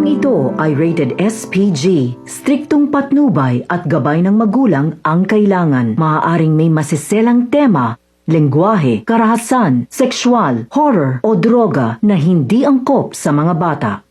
Programang ito ay rated SPG. Striktong patnubay at gabay ng magulang ang kailangan. Maaaring may masiselang tema, lengguwahe, karahasan, sexual, horror o droga na hindi angkop sa mga bata.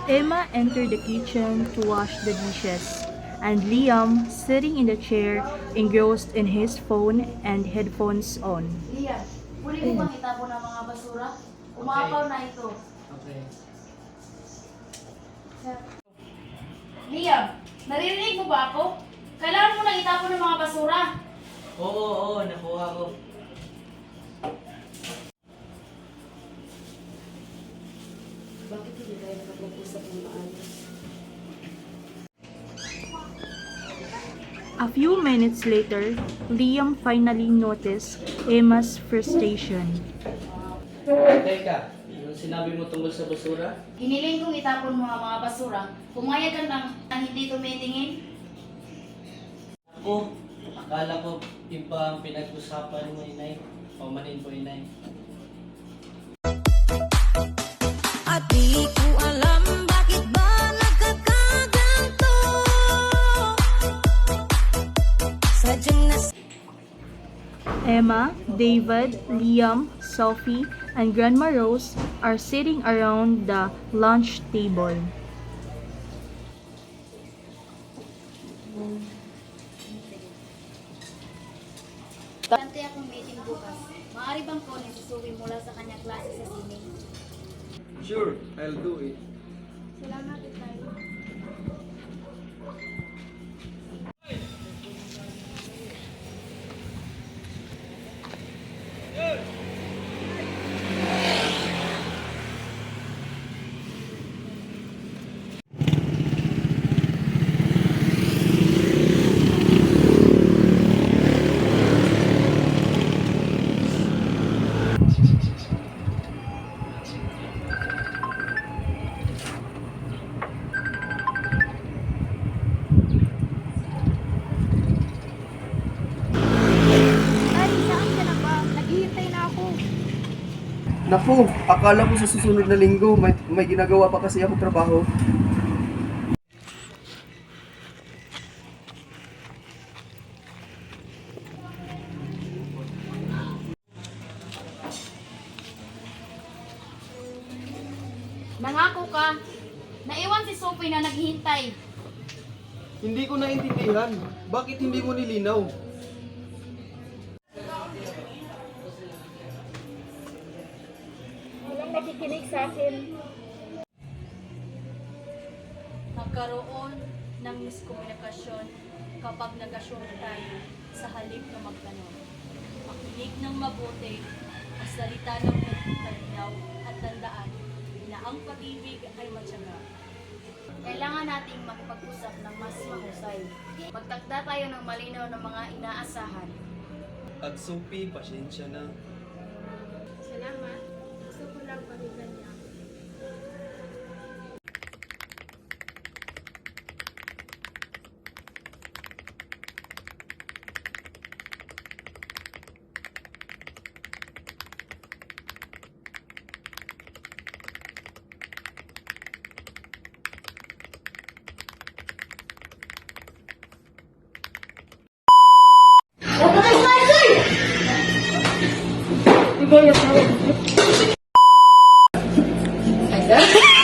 Emma entered the kitchen to wash the dishes, and Liam, sitting in the chair, engrossed in his phone and headphones on. Liam, pwede mo bang itapon ang mga basura? Umapaw na ito. Okay. Liam, naririnig mo ba ako? Kailangan mo nang itapon ang mga basura. Oo, nakuha ko. Bakit hindi tayo nakapag-usap ng maayos? A few minutes later, Liam finally noticed Emma's frustration. Teka, yung sinabi mo tungkol sa basura? Hiniling kong itapon mo ang mga basura. Pumayag ka lang ang hindi tumitingin. Ako, akala ko iba ang pinag-usapan mo, inay. Paumanin po, inay. At di ko alam bakit ba nagkakaganto. Sadyang Emma, David, Liam, Sophie, and Grandma Rose are sitting around the lunch table. Tante akong meeting bukas. Maaari bang kunin si Zoe mula sa kanyang klase sa swimming? Sure, I'll do it. Salamat, Itay. Naku, akala mo sa susunod na linggo may ginagawa pa kasi ako trabaho. Nangako ka. Naiwan si Sophie na naghihintay. Hindi ko naintindihan. Bakit hindi mo nilinaw? Walang nakikinig sa akin. Nagkaroon ng miskomunikasyon kapag nag-assume tayo sa halip na magtanong. Makinig ng mabuti, magsalita ng malinaw at tandaan na ang pag-ibig ay matyaga. Kailangan nating makipag-usap ng mas mahusay. Magtakda tayo ng malinaw na mga inaasahan. At Sophie, pasensya na. Salamat. Gusto ko lang pakinggan niya. Ay,